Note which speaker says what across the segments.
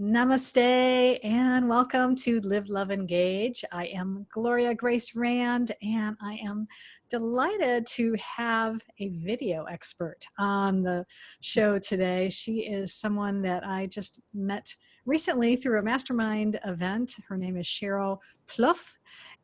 Speaker 1: Namaste and welcome to Live, Love, Engage. I am Gloria Grace Rand and I am delighted to have a video expert on the show today. She is someone that I just met recently through a mastermind event. Her name is Sheryl Plouffe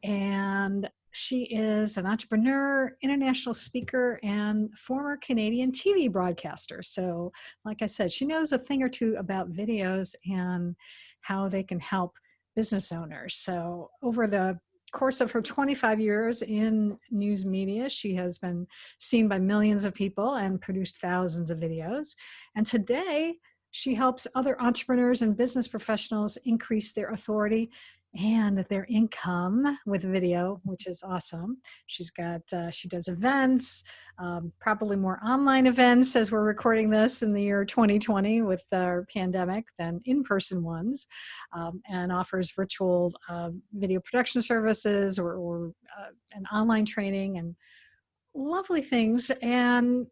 Speaker 1: and she is an entrepreneur, international speaker, and former Canadian TV broadcaster. So like I said, she knows a thing or two about videos and how they can help business owners. So over the course of her 25 years in news media, she has been seen by millions of people and produced thousands of videos. And today, she helps other entrepreneurs and business professionals increase their authority and their income with video, which is awesome. She does events, probably more online events as we're recording this in the year 2020 with our pandemic than in-person ones, and offers virtual video production services or an online training and lovely things. And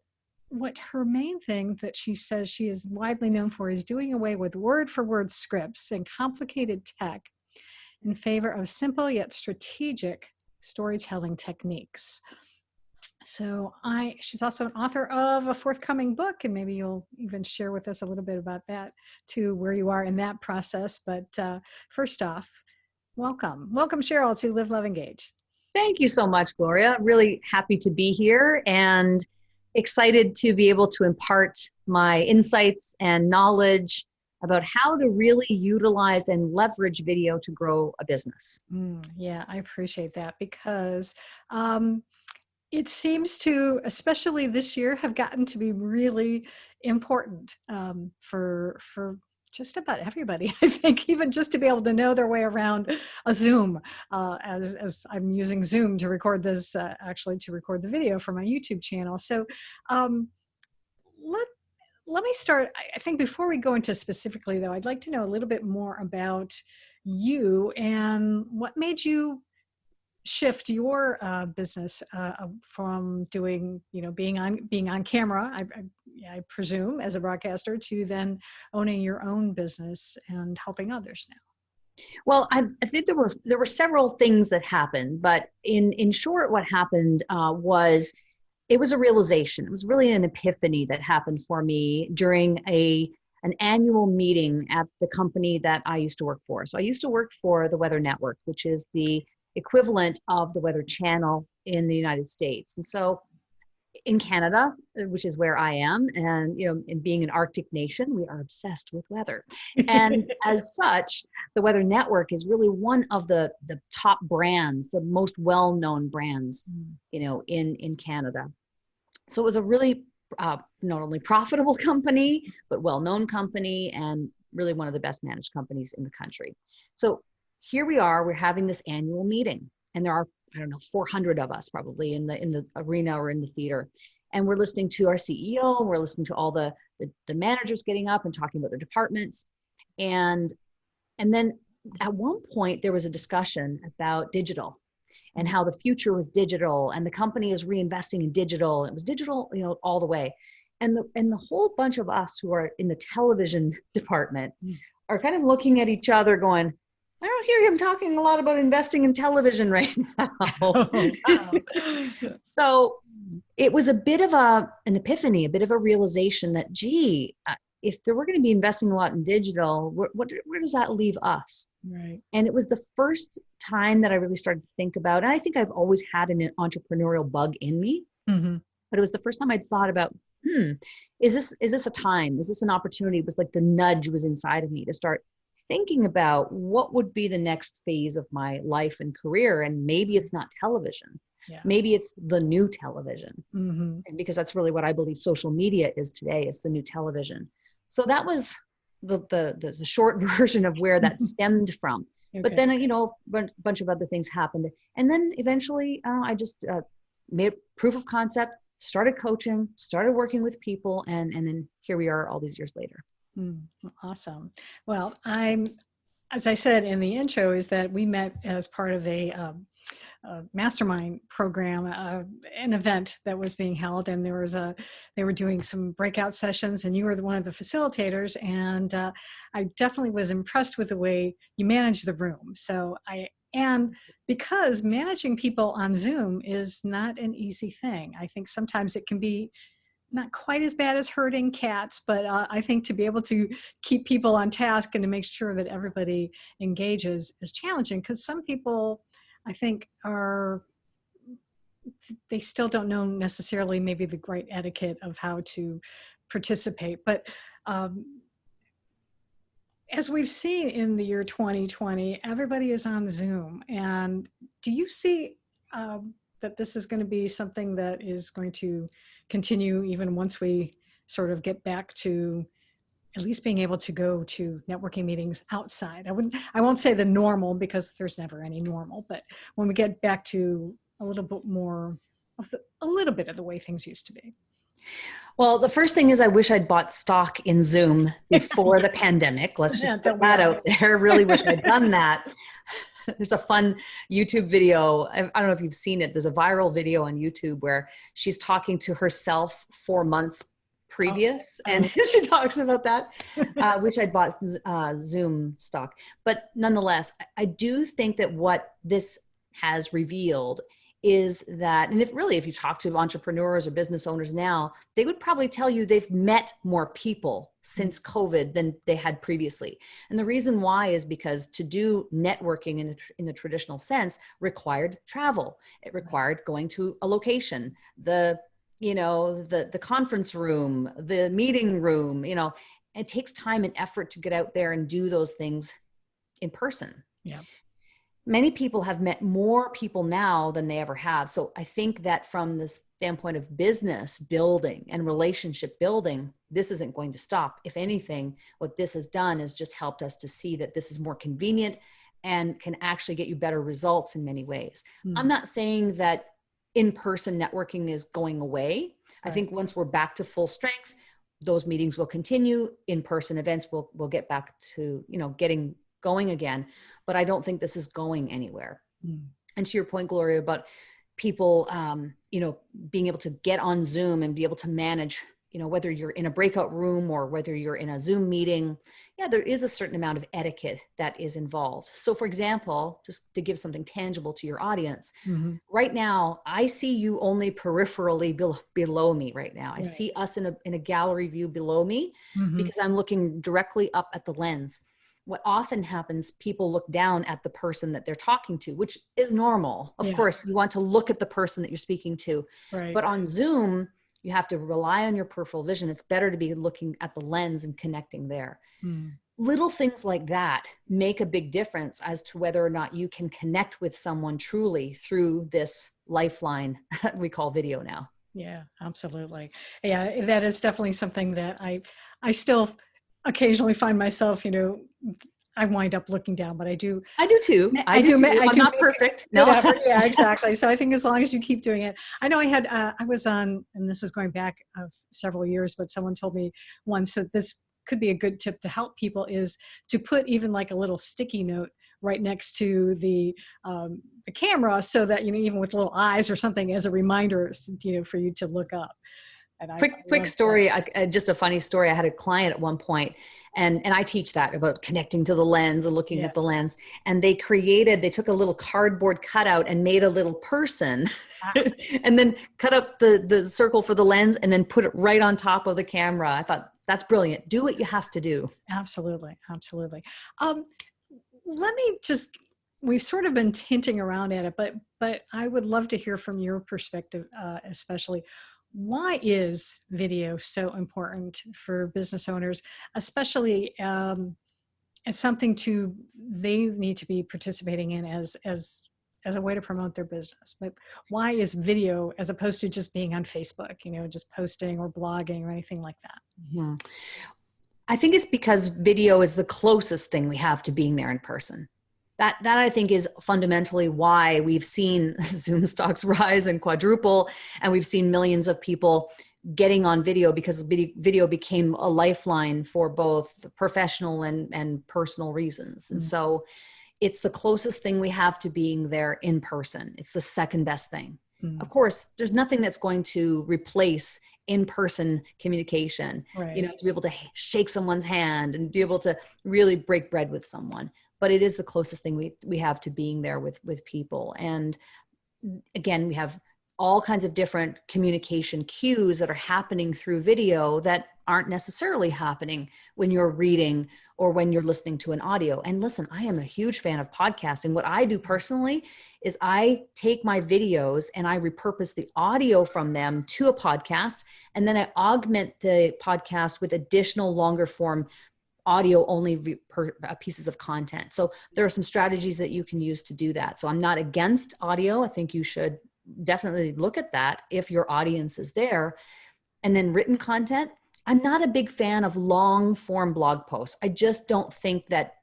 Speaker 1: what her main thing that she says she is widely known for is doing away with word-for-word scripts and complicated tech in favor of simple yet strategic storytelling techniques. So she's also an author of a forthcoming book, and maybe you'll even share with us a little bit about that too, where you are in that process. But first off, welcome Sheryl to Live, Love, Engage.
Speaker 2: Thank you so much, Gloria. Really happy to be here and excited to be able to impart my insights and knowledge about how to really utilize and leverage video to grow a business.
Speaker 1: Yeah, I appreciate that because it seems to, especially this year, have gotten to be really important for just about everybody. I think even just to be able to know their way around a Zoom, as I'm using Zoom to record this, actually to record the video for my YouTube channel. So let me start. I think before we go into specifically, though, I'd like to know a little bit more about you and what made you shift your business from doing, being on camera, I presume, as a broadcaster, to then owning your own business and helping others now.
Speaker 2: Well, I think there were several things that happened, but in short, what happened was it was a realization. It was really an epiphany that happened for me during an annual meeting at the company that I used to work for. So I used to work for the Weather Network, which is the equivalent of the Weather Channel in the United States. And so in Canada, which is where I am, and in being an Arctic nation, we are obsessed with weather. And as such, the Weather Network is really one of the top brands, the most well-known brands, in Canada. So it was a really not only profitable company, but well-known company, and really one of the best managed companies in the country. So here we are, we're having this annual meeting, and there are, 400 of us probably in the arena or in the theater. And we're listening to our CEO, and we're listening to all the managers getting up and talking about their departments. And then at one point there was a discussion about digital and how the future was digital, and the company is reinvesting in digital. It was digital, all the way. And the whole bunch of us who are in the television department are kind of looking at each other going, I don't hear him talking a lot about investing in television right now.
Speaker 1: Oh, wow.
Speaker 2: So it was a bit of an epiphany, a bit of a realization that, if we're going to be investing a lot in digital, where does that leave us?
Speaker 1: Right.
Speaker 2: And it was the first time that I really started to think about, and I think I've always had an entrepreneurial bug in me, but it was the first time I'd thought about, is this a time? Is this an opportunity? It was like the nudge was inside of me to start thinking about what would be the next phase of my life and career. And maybe it's not television. Yeah. Maybe it's the new television. And because that's really what I believe social media is today, is the new television. So that was the short version of where that stemmed from. Okay. But then, a bunch of other things happened. And then eventually I just made proof of concept, started coaching, started working with people. And then here we are all these years later.
Speaker 1: Awesome. Well, as I said in the intro, is that we met as part of a mastermind program, an event that was being held, and they were doing some breakout sessions, and you were one of the facilitators, and I definitely was impressed with the way you managed the room. And because managing people on Zoom is not an easy thing, I think sometimes it can be not quite as bad as herding cats, but I think to be able to keep people on task and to make sure that everybody engages is challenging, because some people, I think, they still don't know necessarily maybe the right etiquette of how to participate. But as we've seen in the year 2020, everybody is on Zoom. And do you see that this is going to be something that is going to continue even once we sort of get back to at least being able to go to networking meetings outside? I won't say the normal, because there's never any normal, but when we get back to a little bit more of a little bit of the way things used to be.
Speaker 2: Well, the first thing is I wish I'd bought stock in Zoom before the pandemic. Let's just put that out there. Really wish I'd done that. There's a fun YouTube video. I don't know if you've seen it. There's a viral video on YouTube where she's talking to herself 4 months previous. And she talks about that. I wish I'd bought Zoom stock. But nonetheless, I do think that what this has revealed is that, and if you talk to entrepreneurs or business owners now, they would probably tell you they've met more people since COVID than they had previously. And the reason why is because to do networking in the traditional sense required travel. It required going to a location, the conference room, the meeting room, it takes time and effort to get out there and do those things in person.
Speaker 1: Yeah.
Speaker 2: Many people have met more people now than they ever have. So I think that from the standpoint of business building and relationship building, this isn't going to stop. If anything, what this has done is just helped us to see that this is more convenient and can actually get you better results in many ways. I'm not saying that in-person networking is going away. Right. I think once we're back to full strength, those meetings will continue. In-person events will get back to, getting going again. But I don't think this is going anywhere. And to your point, Gloria, about people, being able to get on Zoom and be able to manage, whether you're in a breakout room or whether you're in a Zoom meeting, there is a certain amount of etiquette that is involved. So for example, just to give something tangible to your audience, right now, I see you only peripherally below me right now. I see us in a gallery view below me because I'm looking directly up at the lens. What often happens, people look down at the person that they're talking to, which is normal. Of course, you want to look at the person that you're speaking to. Right. But on Zoom, you have to rely on your peripheral vision. It's better to be looking at the lens and connecting there. Little things like that make a big difference as to whether or not you can connect with someone truly through this lifeline we call video now.
Speaker 1: Yeah, absolutely. Yeah, that is definitely something that I still occasionally find myself, I wind up looking down, but I do
Speaker 2: too. I do too. I'm not perfect. No.
Speaker 1: Yeah, exactly. So I think as long as you keep doing it, I know I was on, and this is going back several years, but someone told me once that this could be a good tip to help people is to put even like a little sticky note right next to the camera, so that, even with little eyes or something as a reminder, for you to look up. And
Speaker 2: quick story, just a funny story. I had a client at one point, and I teach that about connecting to the lens and looking at the lens. And they took a little cardboard cutout and made a little person and then cut up the circle for the lens and then put it right on top of the camera. I thought, that's brilliant. Do what you have to do.
Speaker 1: Absolutely. Absolutely. We've sort of been hinting around at it, but I would love to hear from your perspective, especially. Why is video so important for business owners, especially as something they need to be participating in as a way to promote their business? But why is video as opposed to just being on Facebook, just posting or blogging or anything like that?
Speaker 2: I think it's because video is the closest thing we have to being there in person. That I think is fundamentally why we've seen Zoom stocks rise and quadruple, and we've seen millions of people getting on video, because video became a lifeline for both professional and personal reasons. And so, it's the closest thing we have to being there in person. It's the second best thing.
Speaker 1: Mm.
Speaker 2: Of course, there's nothing that's going to replace in-person communication,
Speaker 1: Right.
Speaker 2: to be able to shake someone's hand and be able to really break bread with someone. But it is the closest thing we have to being there with people. And again, we have all kinds of different communication cues that are happening through video that aren't necessarily happening when you're reading or when you're listening to an audio. And listen, I am a huge fan of podcasting. What I do personally is I take my videos and I repurpose the audio from them to a podcast. And then I augment the podcast with additional longer form audio only pieces of content. So there are some strategies that you can use to do that. So I'm not against audio. I think you should definitely look at that if your audience is there. And then written content, I'm not a big fan of long form blog posts. I just don't think that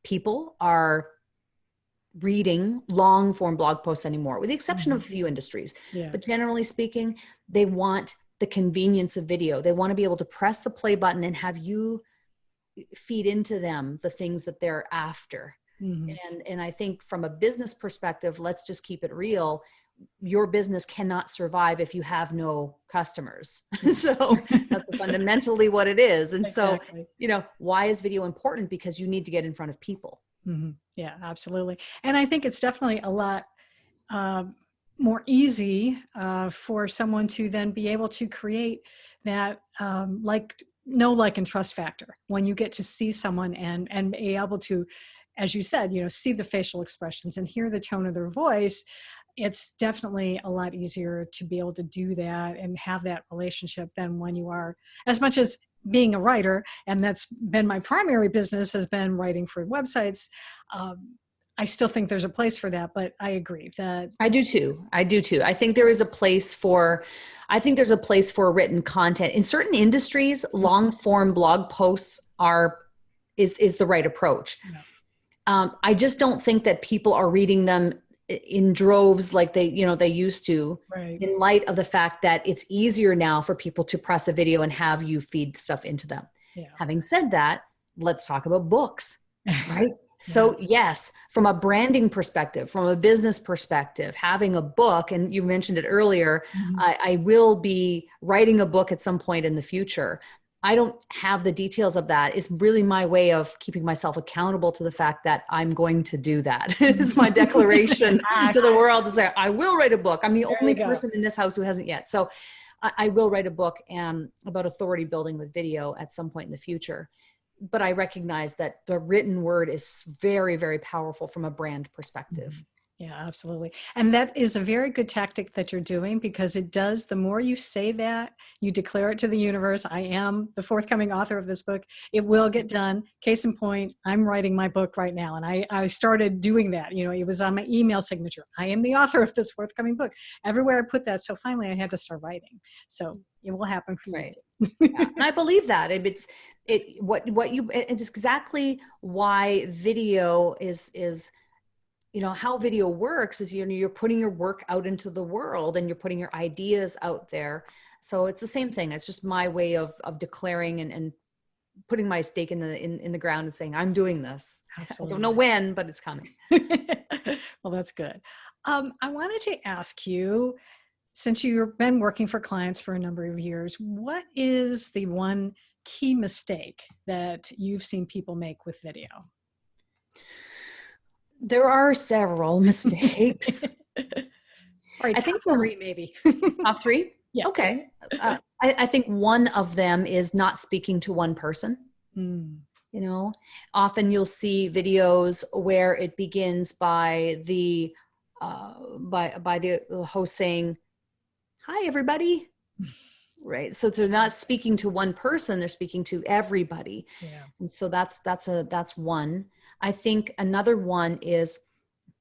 Speaker 2: people are reading long form blog posts anymore, with the exception of a few industries.
Speaker 1: Yeah.
Speaker 2: But generally speaking, they want the convenience of video. They want to be able to press the play button and have you feed into them the things that they're after. And I think from a business perspective, let's just keep it real. Your business cannot survive if you have no customers. So that's fundamentally what it is. And
Speaker 1: Exactly.
Speaker 2: so, why is video important? Because you need to get in front of people.
Speaker 1: Yeah, absolutely. And I think it's definitely a lot more easy for someone to then be able to create that like and trust factor when you get to see someone and be able to, as you said, see the facial expressions and hear the tone of their voice. It's definitely a lot easier to be able to do that and have that relationship than when you are, as much as being a writer, and that's been my primary business, has been writing for websites. I still think there's a place for that, but I agree that
Speaker 2: I do too. I think there is a place for, written content in certain industries. Long form blog posts is the right approach.
Speaker 1: Yeah.
Speaker 2: I just don't think that people are reading them in droves like they used to,
Speaker 1: Right.
Speaker 2: in light of the fact that it's easier now for people to press a video and have you feed stuff into them.
Speaker 1: Yeah.
Speaker 2: Having said that, let's talk about books, right? So yes, from a branding perspective, from a business perspective, having a book, and you mentioned it earlier, I will be writing a book at some point in the future. I don't have the details of that. It's really my way of keeping myself accountable to the fact that I'm going to do that. It's my declaration to the world to say, I will write a book. I'm the only person in this house who hasn't yet. So I will write a book about authority building with video at some point in the future. But I recognize that the written word is very, very powerful from a brand perspective.
Speaker 1: Yeah, absolutely. And that is a very good tactic that you're doing, because it does, the more you say that, you declare it to the universe, I am the forthcoming author of this book, it will get done. Case in point, I'm writing my book right now. And I started doing that. It was on my email signature. I am the author of this forthcoming book. Everywhere I put that. So finally I had to start writing. So it will happen for you too.
Speaker 2: Yeah. And I believe that. It's exactly why video is how video works is, you're putting your work out into the world and you're putting your ideas out there. So it's the same thing. It's just my way of declaring and putting my stake in the ground and saying, I'm doing this.
Speaker 1: Absolutely.
Speaker 2: I don't know when, but it's coming.
Speaker 1: Well, that's good. I wanted to ask you, since you've been working for clients for a number of years, what is the one key mistake that you've seen people make with video?
Speaker 2: There are several mistakes.
Speaker 1: Right,
Speaker 2: I think
Speaker 1: three, maybe.
Speaker 2: Top three?
Speaker 1: Yeah.
Speaker 2: Okay. I think one of them is not speaking to one person. Often you'll see videos where it begins by the host saying, "Hi, everybody." Right. So they're not speaking to one person, they're speaking to everybody.
Speaker 1: Yeah.
Speaker 2: And so that's one. I think another one is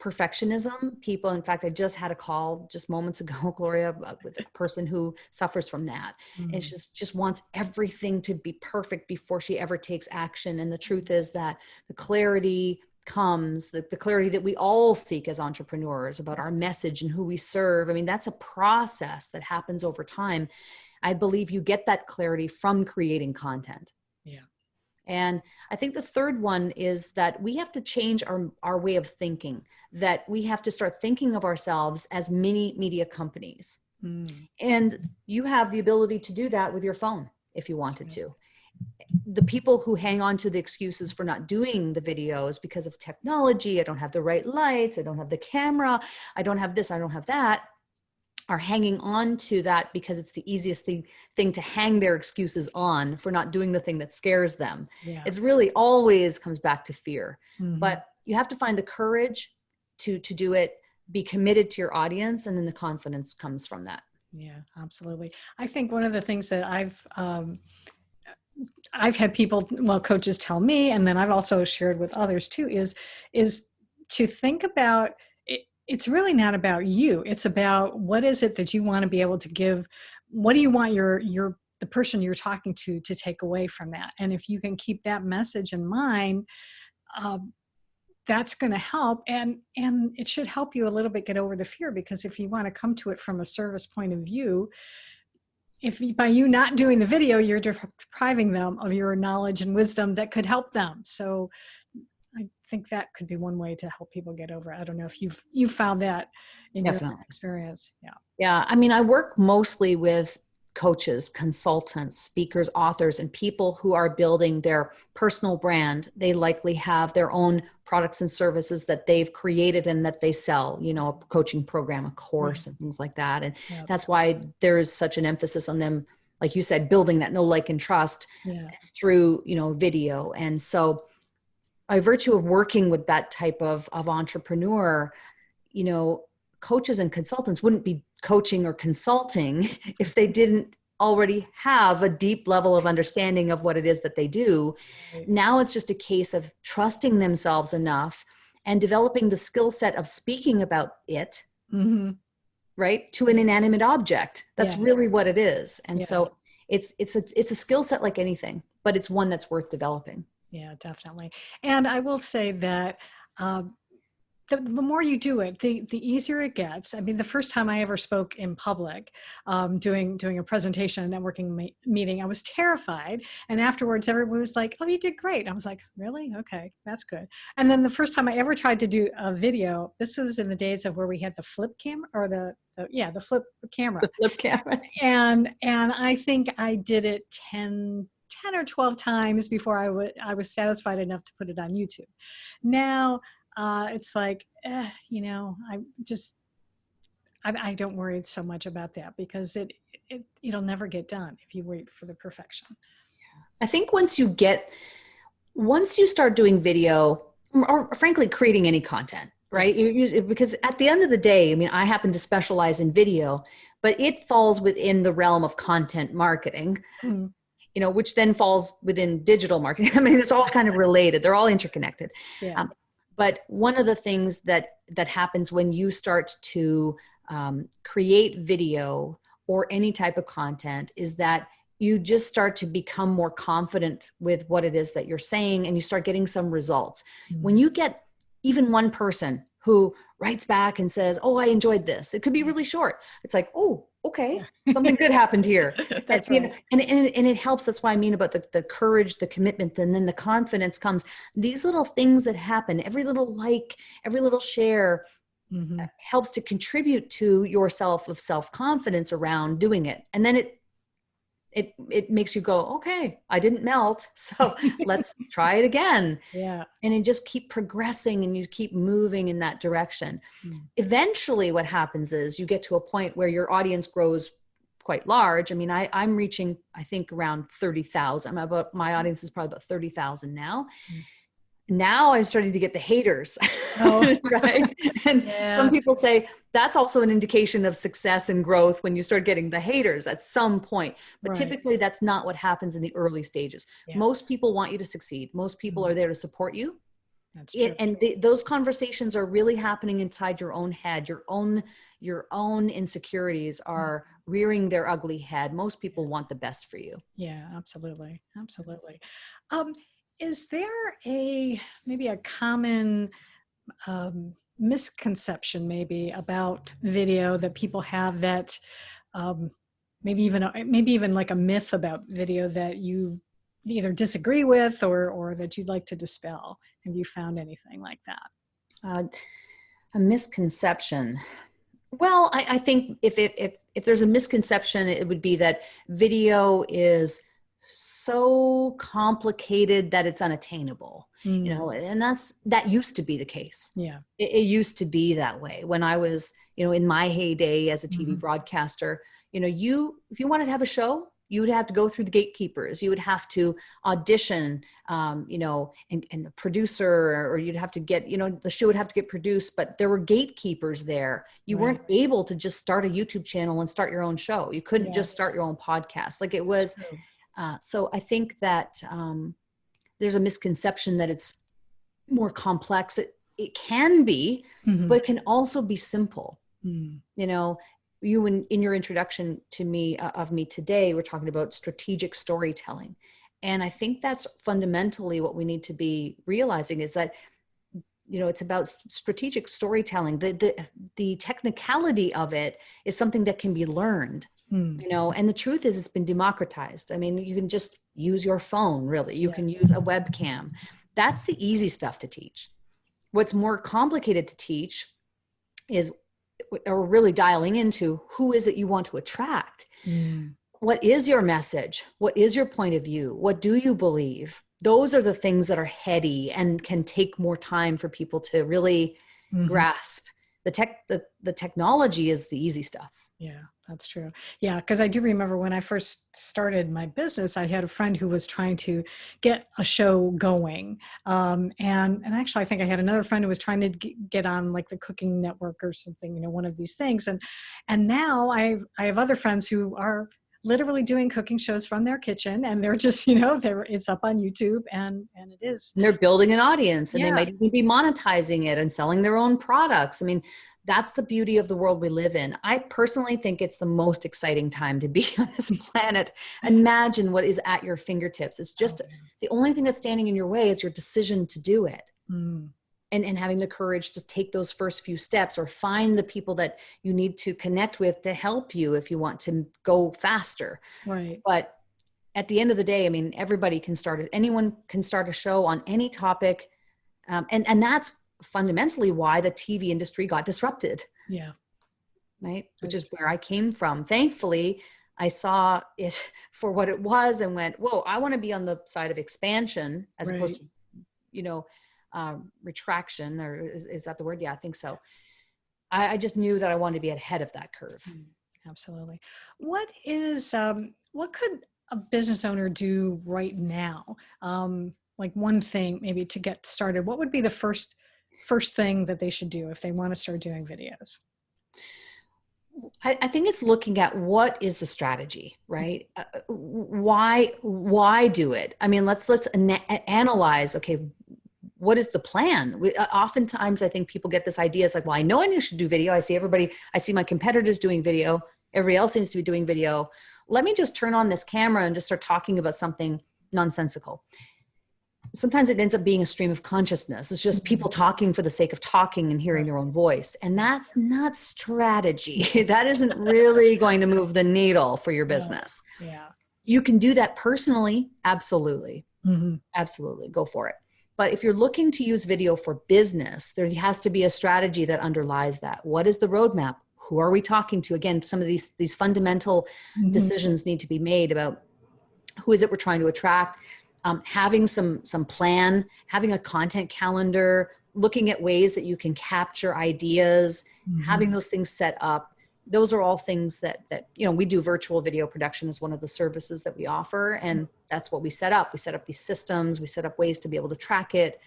Speaker 2: perfectionism. People, in fact, I just had a call just moments ago, Gloria, with a person who suffers from that. And she just wants everything to be perfect before she ever takes action. And the truth is that the clarity comes, the clarity that we all seek as entrepreneurs about our message and who we serve. I mean, that's a process that happens over time. I believe you get that clarity from creating content.
Speaker 1: Yeah.
Speaker 2: And I think the third one is that we have to change our way of thinking, that we have to start thinking of ourselves as mini media companies.
Speaker 1: Mm.
Speaker 2: And you have the ability to do that with your phone if you wanted to. The people who hang on to the excuses for not doing the videos because of technology, I don't have the right lights, I don't have the camera, I don't have this, I don't have that, are hanging on to that because it's the easiest thing to hang their excuses on for not doing the thing that scares them.
Speaker 1: Yeah.
Speaker 2: It's really always comes back to fear.
Speaker 1: Mm-hmm.
Speaker 2: But you have to find the courage to do it, be committed to your audience, and then the confidence comes from that.
Speaker 1: Yeah, absolutely. I think one of the things that I've had people, well, coaches tell me, and then I've also shared with others too, is to think about it. It's really not about you. It's about what is it that you want to be able to give. What do you want the person you're talking to take away from that? And if you can keep that message in mind, that's going to help, and it should help you a little bit get over the fear, because if you want to come to it from a service point of view, by you not doing the video, you're depriving them of your knowledge and wisdom that could help them. So I think that could be one way to help people get over it. I don't know if you've found that in your experience. Yeah.
Speaker 2: Yeah. I mean, I work mostly with coaches, consultants, speakers, authors, and people who are building their personal brand. They likely have their own products and services that they've created and that they sell, a coaching program, a course, and things like that. And that's why there is such an emphasis on them, like you said, building that know, like, and trust through, video. And so by virtue of working with that type of entrepreneur, coaches and consultants wouldn't be coaching or consulting if they didn't already have a deep level of understanding of what it is that they do. Right. Now it's just a case of trusting themselves enough and developing the skill set of speaking about it, right, to an inanimate object. That's really what it is. And so it's a skill set like anything, but it's one that's worth developing.
Speaker 1: Yeah, definitely. And I will say that the more you do it, the easier it gets. I mean, the first time I ever spoke in public, doing a presentation, a networking meeting, I was terrified. And afterwards, everyone was like, "Oh, you did great." I was like, "Really? Okay, that's good." And then the first time I ever tried to do a video, this was in the days of where we had the flip camera, or the flip camera.
Speaker 2: The flip camera.
Speaker 1: And I think I did it 10 or 12 times before I was satisfied enough to put it on YouTube. Now, it's like, I don't worry so much about that, because it'll never get done if you wait for the perfection.
Speaker 2: I think once you start doing video, or frankly, creating any content, right? Because at the end of the day, I mean, I happen to specialize in video, but it falls within the realm of content marketing, which then falls within digital marketing. I mean, it's all kind of related. They're all interconnected.
Speaker 1: Yeah.
Speaker 2: But one of the things that happens when you start to create video or any type of content is that you just start to become more confident with what it is that you're saying, and you start getting some results. When you get even one person who writes back and says, "Oh, I enjoyed this," it could be really short. It's like, "Oh, okay, something good happened here."
Speaker 1: That's right.
Speaker 2: And it helps. That's why I mean about the courage, the commitment, and then the confidence comes. These little things that happen, every little like, every little share, helps to contribute to your self-confidence around doing it. And then it makes you go, "Okay, I didn't melt, so let's try it again."
Speaker 1: Yeah.
Speaker 2: And you just keep progressing, and you keep moving in that direction. Eventually what happens is you get to a point where your audience grows quite large. I mean, I'm reaching, I think, around 30,000. My audience is probably about 30,000 now. Now I'm starting to get the haters, right? And some people say that's also an indication of success and growth when you start getting the haters at some point. But typically that's not what happens in the early stages. Most people want you to succeed. Most people are there to support you.
Speaker 1: That's true.
Speaker 2: And those conversations are really happening inside your own head. Your own insecurities are rearing their ugly head. Most people want the best for you.
Speaker 1: Yeah, absolutely. Absolutely. Is there maybe a common misconception maybe about video that people have, that maybe even like a myth about video that you either disagree with or that you'd like to dispel? Have you found anything like that?
Speaker 2: Uh, a misconception. Well, I think if there's a misconception, it would be that video is so complicated that it's unattainable,
Speaker 1: Mm,
Speaker 2: and that used to be the case.
Speaker 1: yeah.
Speaker 2: It used to be that way when I was, in my heyday as a TV
Speaker 1: Hmm.
Speaker 2: broadcaster. If you wanted to have a show, you would have to go through the gatekeepers. You would have to audition, and a producer, or you'd have to get, the show would have to get produced, but there were gatekeepers there. You
Speaker 1: Right.
Speaker 2: weren't able to just start a YouTube channel and start your own show. You couldn't
Speaker 1: Yeah.
Speaker 2: just start your own podcast. Like it
Speaker 1: That's
Speaker 2: was,
Speaker 1: true.
Speaker 2: so I think that there's a misconception that it's more complex. It can be,
Speaker 1: Hmm.
Speaker 2: but it can also be simple.
Speaker 1: Mm.
Speaker 2: You know, you in your introduction to me of me today, we're talking about strategic storytelling. And I think that's fundamentally what we need to be realizing is that, it's about strategic storytelling. The technicality of it is something that can be learned,
Speaker 1: Mm.
Speaker 2: and the truth is it's been democratized. I mean, you can just use your phone, really. You
Speaker 1: Yeah.
Speaker 2: can use a webcam. That's the easy stuff to teach. What's more complicated to teach is, or really dialing into, who is it you want to attract?
Speaker 1: Mm.
Speaker 2: What is your message? What is your point of view? What do you believe? Those are the things that are heady and can take more time for people to really
Speaker 1: Hmm.
Speaker 2: grasp. The technology is the easy stuff.
Speaker 1: Yeah, that's true. Yeah, because I do remember when I first started my business, I had a friend who was trying to get a show going, and actually, I think I had another friend who was trying to get on like the Cooking Network or something, one of these things. And now I have other friends who are literally doing cooking shows from their kitchen, and they're just it's up on YouTube, and it is.
Speaker 2: And they're building an audience, and they
Speaker 1: Yeah.
Speaker 2: might even be monetizing it and selling their own products. I mean, that's the beauty of the world we live in. I personally think it's the most exciting time to be on this planet. Imagine what is at your fingertips. It's
Speaker 1: Oh,
Speaker 2: just the only thing that's standing in your way is your decision to do it.
Speaker 1: yeah. Mm.
Speaker 2: And having the courage to take those first few steps, or find the people that you need to connect with to help you if you want to go faster.
Speaker 1: Right.
Speaker 2: But at the end of the day, I mean, everybody can start it. Anyone can start a show on any topic. And that's fundamentally why the TV industry got disrupted,
Speaker 1: Yeah.
Speaker 2: right? Which
Speaker 1: That's
Speaker 2: is
Speaker 1: true.
Speaker 2: where I came from. Thankfully, I saw it for what it was and went, whoa, I want to be on the side of expansion as opposed
Speaker 1: Right.
Speaker 2: to, you know, retraction, or is that the word? Yeah, I think so. I just knew that I wanted to be ahead of that curve.
Speaker 1: Mm, absolutely. What could a business owner do right now? Like one thing maybe to get started. What would be the first thing that they should do if they want to start doing videos?
Speaker 2: I think it's looking at what is the strategy, right? Why do it? I mean, let's analyze. Okay, what is the plan? Oftentimes, I think people get this idea. It's like, well, I know I should do video. I see my competitors doing video. Everybody else seems to be doing video. Let me just turn on this camera and just start talking about something nonsensical. Sometimes it ends up being a stream of consciousness. It's just people talking for the sake of talking and hearing
Speaker 1: Right.
Speaker 2: their own voice. And that's not strategy. That isn't really going to move the needle for your
Speaker 1: No.
Speaker 2: business.
Speaker 1: Yeah.
Speaker 2: You can do that personally. Absolutely.
Speaker 1: Hmm.
Speaker 2: Absolutely. Go for it. But if you're looking to use video for business, there has to be a strategy that underlies that. What is the roadmap? Who are we talking to? Again, some of these fundamental
Speaker 1: Hmm.
Speaker 2: decisions need to be made about who is it we're trying to attract. Having some plan, having a content calendar, looking at ways that you can capture ideas,
Speaker 1: Hmm.
Speaker 2: having those things set up. Those are all things that we do. Virtual video production is one of the services that we offer, and that's what we set up. We set up these systems. We set up ways to be able to track it.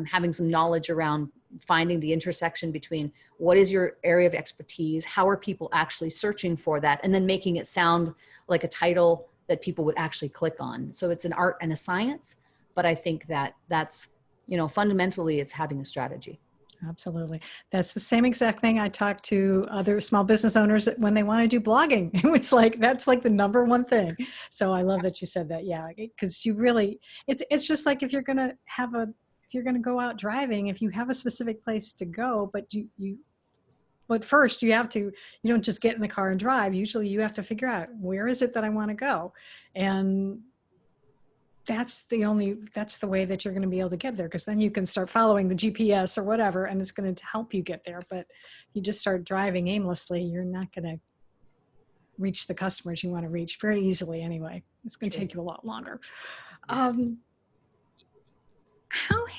Speaker 2: Having some knowledge around finding the intersection between what is your area of expertise, how are people actually searching for that, and then making it sound like a title that people would actually click on. So it's an art and a science, but I think that's fundamentally it's having a strategy.
Speaker 1: Absolutely. That's the same exact thing I talk to other small business owners when they want to do blogging. It's like, that's like the number one thing. So I love that you said that. Yeah. Because it's just like if you're going to if you're going to go out driving, if you have a specific place to go, but first you don't just get in the car and drive. Usually you have to figure out, where is it that I want to go? And that's the way that you're going to be able to get there, because then you can start following the GPS or whatever, and it's going to help you get there. But you just start driving aimlessly, you're not going to reach the customers you want to reach very easily anyway. It's going to take you a lot longer. How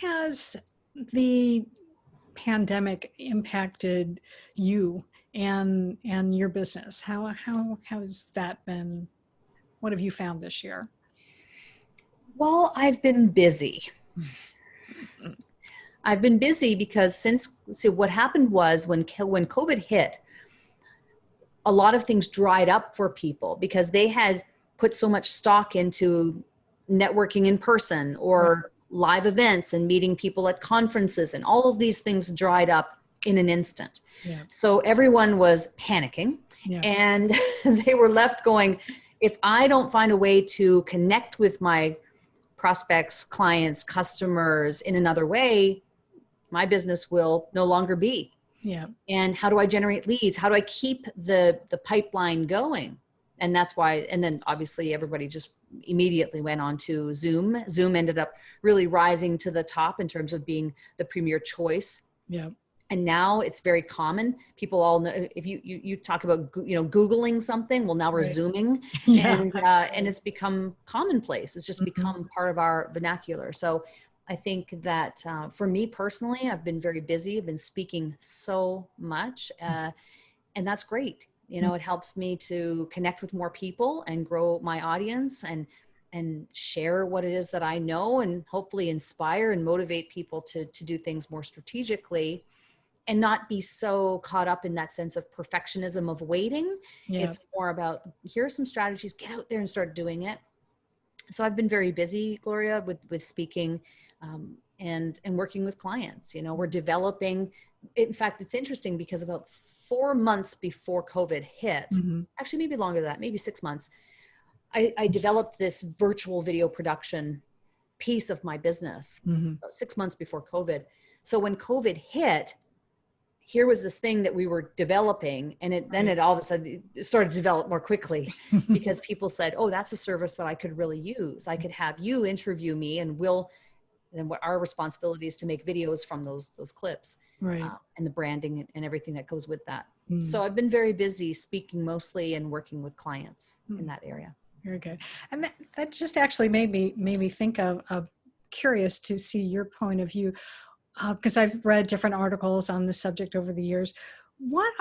Speaker 1: has the pandemic impacted you and your business? How has that been? What have you found this year?
Speaker 2: Well, I've been busy. I've been busy because so what happened was when COVID hit, a lot of things dried up for people because they had put so much stock into networking in person or live events and meeting people at conferences, and all of these things dried up in an instant.
Speaker 1: Yeah.
Speaker 2: So everyone was panicking, and they were left going, if I don't find a way to connect with my prospects, clients, customers in another way, my business will no longer be.
Speaker 1: Yeah.
Speaker 2: And how do I generate leads? How do I keep the pipeline going? And that's why, and then obviously everybody just immediately went on to Zoom. Zoom ended up really rising to the top in terms of being the premier choice.
Speaker 1: Yeah.
Speaker 2: And now it's very common. People all know, if you talk about, Googling something, well, now we're Zooming, and it's become commonplace. It's just become part of our vernacular. So I think that for me personally, I've been very busy. I've been speaking so much, and that's great. It helps me to connect with more people and grow my audience and share what it is that I know, and hopefully inspire and motivate people to do things more strategically and not be so caught up in that sense of perfectionism of waiting. Yeah. It's more about, here are some strategies, get out there and start doing it. So I've been very busy, Gloria, with speaking and working with clients. We're developing. In fact, it's interesting because about 4 months before COVID hit, actually maybe longer than that, maybe 6 months, I developed this virtual video production piece of my business about 6 months before COVID. So when COVID hit, here was this thing that we were developing, and then it all of a sudden it started to develop more quickly because people said, oh, that's a service that I could really use. I could have you interview me, and then what our responsibility is to make videos from those clips, and the branding and everything that goes with that. So I've been very busy speaking mostly and working with clients in that area.
Speaker 1: Very good. And that just actually made me think of curious to see your point of view, because I've read different articles on the subject over the years. What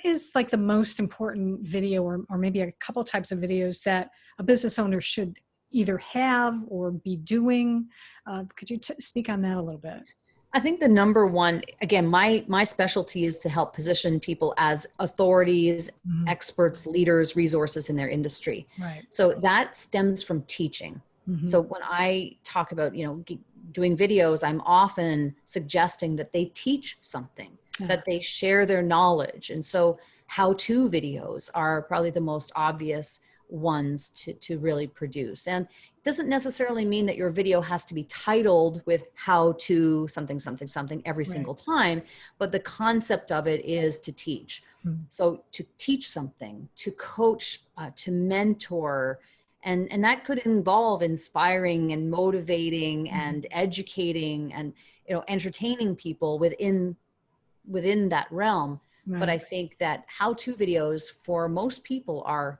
Speaker 1: is like the most important video, or maybe a couple types of videos that a business owner should either have or be doing? Could you speak on that a little bit?
Speaker 2: I think the number one, again, my specialty is to help position people as authorities, experts, leaders, resources in their industry.
Speaker 1: Right.
Speaker 2: So that stems from teaching. So when I talk about, doing videos, I'm often suggesting that they teach something, that they share their knowledge. And so how-to videos are probably the most obvious ones to really produce. And it doesn't necessarily mean that your video has to be titled with how to something, something, something every single time, but the concept of it is to teach. So to teach something, to coach, to mentor, and that could involve inspiring and motivating and educating and, entertaining people within that realm. But I think that how-to videos for most people are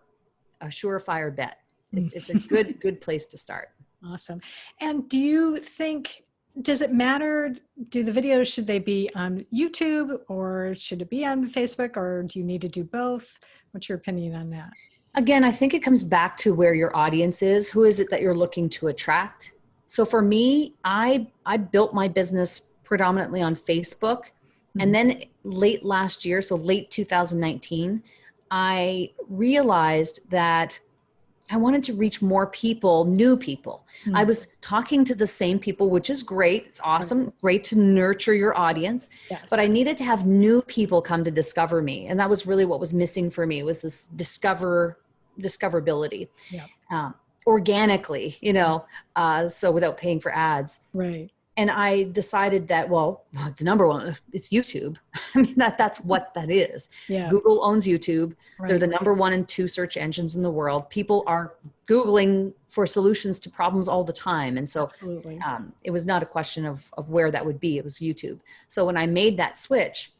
Speaker 2: a surefire bet. It's a good place to start.
Speaker 1: Awesome. And do you think, does it matter? Do the videos, should they be on YouTube, or should it be on Facebook, or do you need to do both? What's your opinion on that?
Speaker 2: Again, I think it comes back to where your audience is. Who is it that you're looking to attract? So for me, I built my business predominantly on Facebook. And then late last year, so late 2019, I realized that I wanted to reach more people, new people. I was talking to the same people, which is great. It's awesome. Great to nurture your audience. Yes. But I needed to have new people come to discover me. And that was really what was missing for me, was this discoverability organically, so without paying for ads.
Speaker 1: Right.
Speaker 2: And I decided that, well, the number one, it's YouTube. I mean, that's what that is.
Speaker 1: Yeah.
Speaker 2: Google owns YouTube. They're
Speaker 1: Right.
Speaker 2: the number one and two search engines in the world. People are Googling for solutions to problems all the time. And so
Speaker 1: Absolutely.
Speaker 2: it was not a question of where that would be. It was YouTube. So when I made that switch,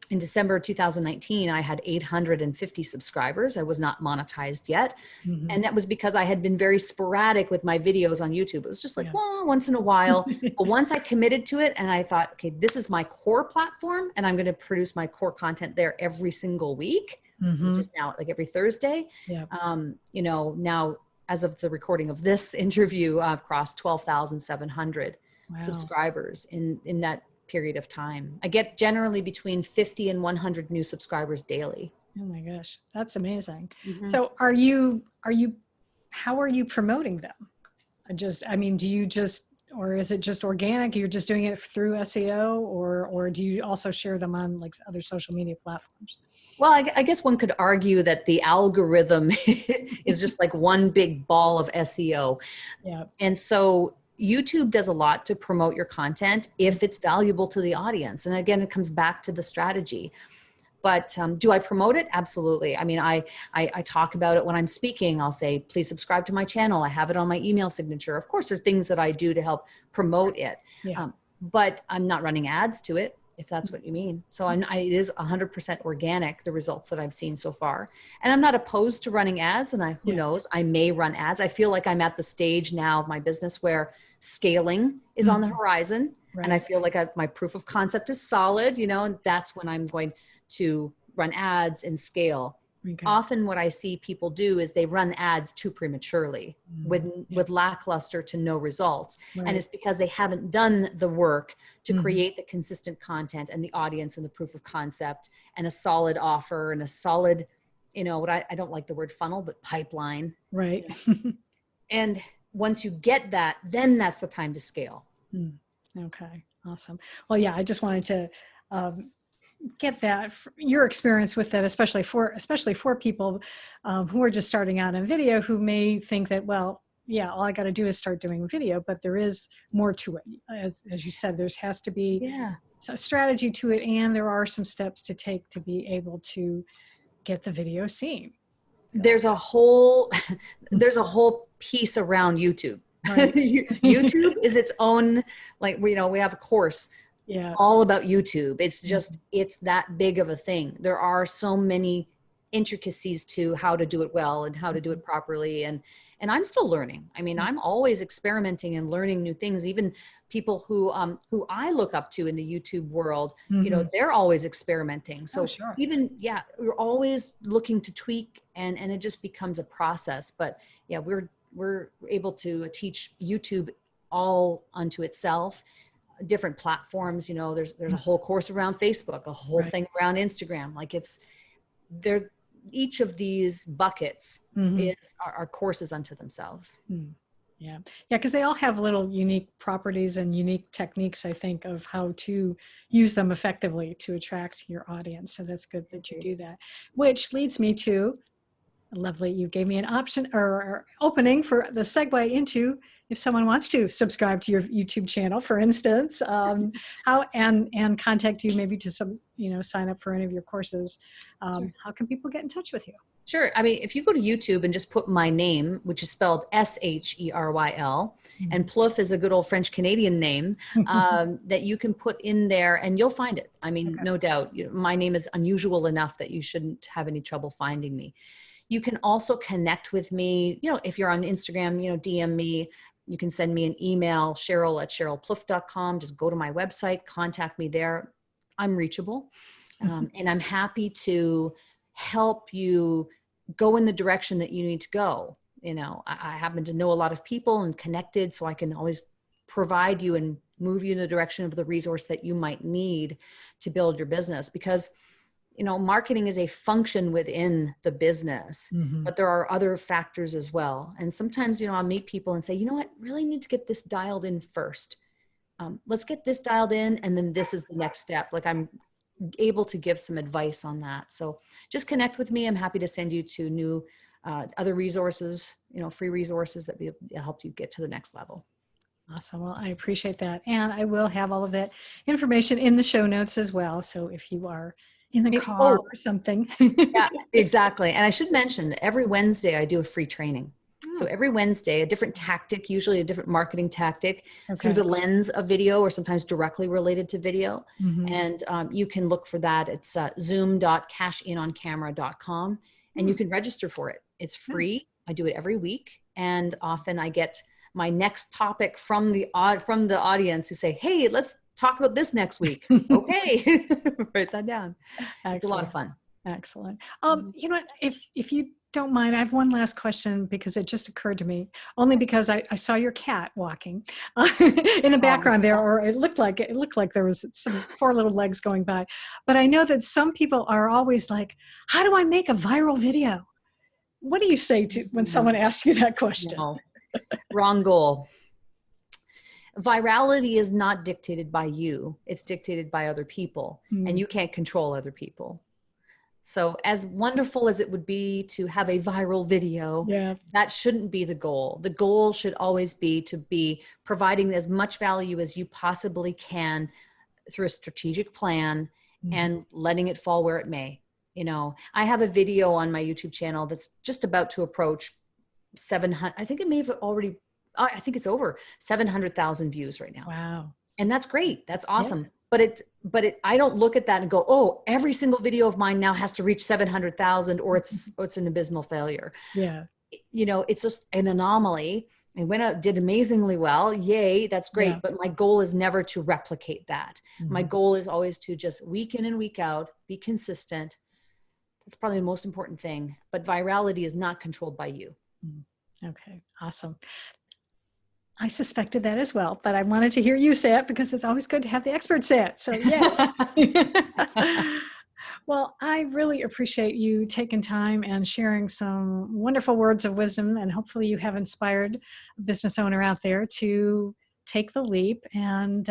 Speaker 2: in December 2019, I had 850 subscribers. I was not monetized yet.
Speaker 1: Mm-hmm.
Speaker 2: And that was because I had been very sporadic with my videos on YouTube. It was just like,
Speaker 1: Yeah.
Speaker 2: well, once in a while. But once I committed to it and I thought, okay, this is my core platform and I'm going to produce my core content there every single week,
Speaker 1: Mm-hmm.
Speaker 2: which is now like every Thursday.
Speaker 1: Yeah.
Speaker 2: You know, now as of the recording of this interview, I've crossed 12,700
Speaker 1: Wow.
Speaker 2: subscribers in that period of time. I get generally between 50 and 100 new subscribers daily.
Speaker 1: Oh my gosh, that's amazing.
Speaker 2: Mm-hmm.
Speaker 1: So how are you promoting them? I mean, do you just, or is it just organic? You're just doing it through SEO, or do you also share them on like other social media platforms?
Speaker 2: Well, I guess one could argue that the algorithm is just like one big ball of SEO.
Speaker 1: Yeah.
Speaker 2: And so YouTube does a lot to promote your content if it's valuable to the audience. And again, it comes back to the strategy. But do I promote it? Absolutely. I mean, I talk about it when I'm speaking. I'll say, please subscribe to my channel. I have it on my email signature. Of course, there are things that I do to help promote it.
Speaker 1: Yeah.
Speaker 2: But I'm not running ads to it, if that's what you mean. So it is 100% organic, the results that I've seen so far. And I'm not opposed to running ads. And who knows, I may run ads. I feel like I'm at the stage now of my business where scaling is on the horizon.
Speaker 1: Right.
Speaker 2: And I feel like my proof of concept is solid, you know, and that's when I'm going to run ads and scale. Okay. Often what I see people do is they run ads too prematurely with lackluster to no results. Right. And it's because they haven't done the work to create the consistent content and the audience and the proof of concept and a solid offer and a solid, you know, what I don't like the word funnel, but pipeline.
Speaker 1: Right.
Speaker 2: And once you get that, then that's the time to scale.
Speaker 1: Okay. Awesome. Well, yeah, I just wanted to, get that your experience with that, especially for people who are just starting out in video, who may think that, well, yeah, all I got to do is start doing video, but there is more to it. As you said, there has to be a strategy to it, and there are some steps to take to be able to get the video seen.
Speaker 2: There's a whole piece around YouTube. Right. YouTube is its own, like, you know, we have a course all about YouTube. It's just, it's that big of a thing. There are so many intricacies to how to do it well and how to do it properly. And I'm still learning. I mean, I'm always experimenting and learning new things. Even people who I look up to in the YouTube world, you know, they're always experimenting. So even, we're always looking to tweak and it just becomes a process. But yeah, we're able to teach YouTube all unto itself. Different platforms, you know, there's a whole course around Facebook, a whole thing around Instagram. Like each of these buckets are courses unto themselves.
Speaker 1: Yeah. Because they all have little unique properties and unique techniques, I think, of how to use them effectively to attract your audience. So that's good that you do that, which leads me to, lovely, you gave me an option or opening for the segue into, if someone wants to subscribe to your YouTube channel, for instance, how and contact you maybe to sign up for any of your courses, how can people get in touch with you?
Speaker 2: Sure. I mean, if you go to YouTube and just put my name, which is spelled Sheryl, and Plouffe is a good old French Canadian name, that you can put in there and you'll find it. I mean, no doubt, my name is unusual enough that you shouldn't have any trouble finding me. You can also connect with me, you know, if you're on Instagram, you know, DM me. You can send me an email, Sheryl@SherylPlouffe.com. Just go to my website, contact me there. I'm reachable. And I'm happy to help you go in the direction that you need to go. You know, I happen to know a lot of people and connected, so I can always provide you and move you in the direction of the resource that you might need to build your business. Because you know, marketing is a function within the business, but there are other factors as well. And sometimes, you know, I'll meet people and say, you know what, really need to get this dialed in first. Let's get this dialed in. And then this is the next step. Like I'm able to give some advice on that. So just connect with me. I'm happy to send you to new, other resources, you know, free resources that will help you get to the next level.
Speaker 1: Awesome. Well, I appreciate that. And I will have all of that information in the show notes as well. So if you are in the car
Speaker 2: Oh,
Speaker 1: or something.
Speaker 2: yeah, exactly. And I should mention that every Wednesday I do a free training. So
Speaker 1: Oh,
Speaker 2: every Wednesday, a different tactic, usually a different marketing tactic through
Speaker 1: okay.
Speaker 2: the lens of video or sometimes directly related to video.
Speaker 1: Hmm.
Speaker 2: And you can look for that. It's zoom.cashinOnCamera.com and you
Speaker 1: Hmm.
Speaker 2: can register for it. It's
Speaker 1: Oh,
Speaker 2: free. I do it every week. And
Speaker 1: awesome.
Speaker 2: often I get my next topic from the audience who say, hey, let's talk about this next week. Okay. Write that down. It's a lot of
Speaker 1: Excellent.
Speaker 2: fun.
Speaker 1: Excellent. You know what, if you don't mind, I have one last question because it just occurred to me, only because I saw your cat walking in the
Speaker 2: Um,
Speaker 1: background there, or it looked like there was some four little legs going by. But I know that some people are always like, how do I make a viral video? What do you say to when someone asks you that question?
Speaker 2: no, wrong goal. Virality is not dictated by you. It's dictated by other people, and
Speaker 1: Mm,
Speaker 2: you can't control other people. So as wonderful as it would be to have a viral video,
Speaker 1: yeah.
Speaker 2: that shouldn't be the goal. The goal should always be to be providing as much value as you possibly can through a strategic plan
Speaker 1: Mhm.
Speaker 2: and letting it fall where it may. You know, I have a video on my YouTube channel that's just about to approach 700. I think it may have already, I think it's over 700,000 views right now.
Speaker 1: Wow.
Speaker 2: And that's great. That's
Speaker 1: Yeah.
Speaker 2: awesome. I don't look at that and go, oh, every single video of mine now has to reach 700,000 or it's an abysmal failure.
Speaker 1: Yeah.
Speaker 2: You know, it's just an anomaly. I went out, did amazingly well. Yay, that's
Speaker 1: Yeah.
Speaker 2: great. But my goal is never to replicate that. My
Speaker 1: Mhm.
Speaker 2: goal is always to just week in and week out, be consistent. That's probably the most important thing. But virality is not controlled by you.
Speaker 1: Mm. Okay. Awesome. I suspected that as well, but I wanted to hear you say it because it's always good to have the expert say it. So, yay. Well, I really appreciate you taking time and sharing some wonderful words of wisdom. And hopefully, you have inspired a business owner out there to take the leap and,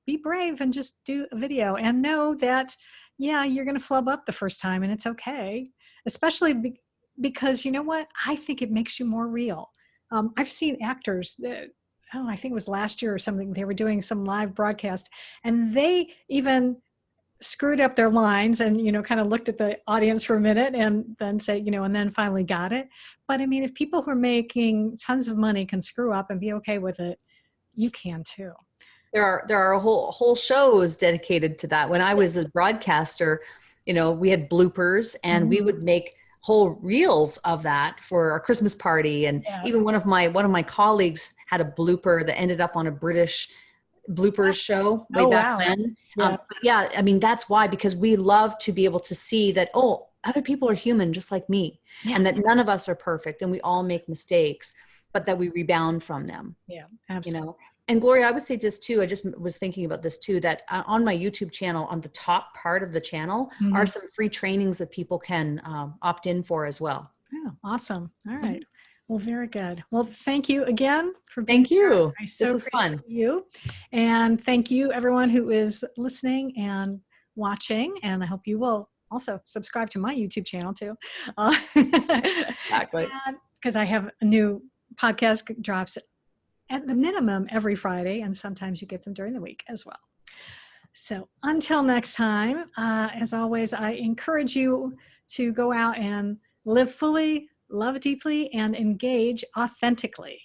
Speaker 1: be brave and just do a video and know that, yeah, you're going to flub up the first time and it's okay, especially because you know what? I think it makes you more real. I've seen actors. Oh, I think it was last year or something. They were doing some live broadcast, and they even screwed up their lines and kind of looked at the audience for a minute and then say and then finally got it. But I mean, if people who are making tons of money can screw up and be okay with it, you can too.
Speaker 2: There are whole shows dedicated to that. When I was a broadcaster, we had bloopers and we
Speaker 1: Mhm.
Speaker 2: would make whole reels of that for our Christmas party. And
Speaker 1: Yeah.
Speaker 2: even one of my colleagues had a blooper that ended up on a British bloopers show way
Speaker 1: Oh,
Speaker 2: back
Speaker 1: wow.
Speaker 2: when.
Speaker 1: Yeah.
Speaker 2: Yeah, I mean, that's why, because we love to be able to see that, oh, other people are human just like me,
Speaker 1: Yeah.
Speaker 2: and that none of us are perfect and we all make mistakes, but that we rebound from them,
Speaker 1: Yeah.
Speaker 2: you
Speaker 1: Absolutely.
Speaker 2: know. And Gloria, I would say this too. I just was thinking about this too, that on my YouTube channel, on the top part of the channel, are
Speaker 1: Mhm.
Speaker 2: some free trainings that people can opt in for as well.
Speaker 1: Oh, awesome. All
Speaker 2: Mhm.
Speaker 1: right. Well, very good. Well, thank you again for being
Speaker 2: Thank
Speaker 1: here.
Speaker 2: you.
Speaker 1: I so
Speaker 2: This was
Speaker 1: appreciate
Speaker 2: fun.
Speaker 1: you. And thank you, everyone who is listening and watching. And I hope you will also subscribe to my YouTube channel too.
Speaker 2: Exactly.
Speaker 1: Because I have a new podcast drops at the minimum every Friday, and sometimes you get them during the week as well. So until next time, as always, I encourage you to go out and live fully, love deeply, and engage authentically.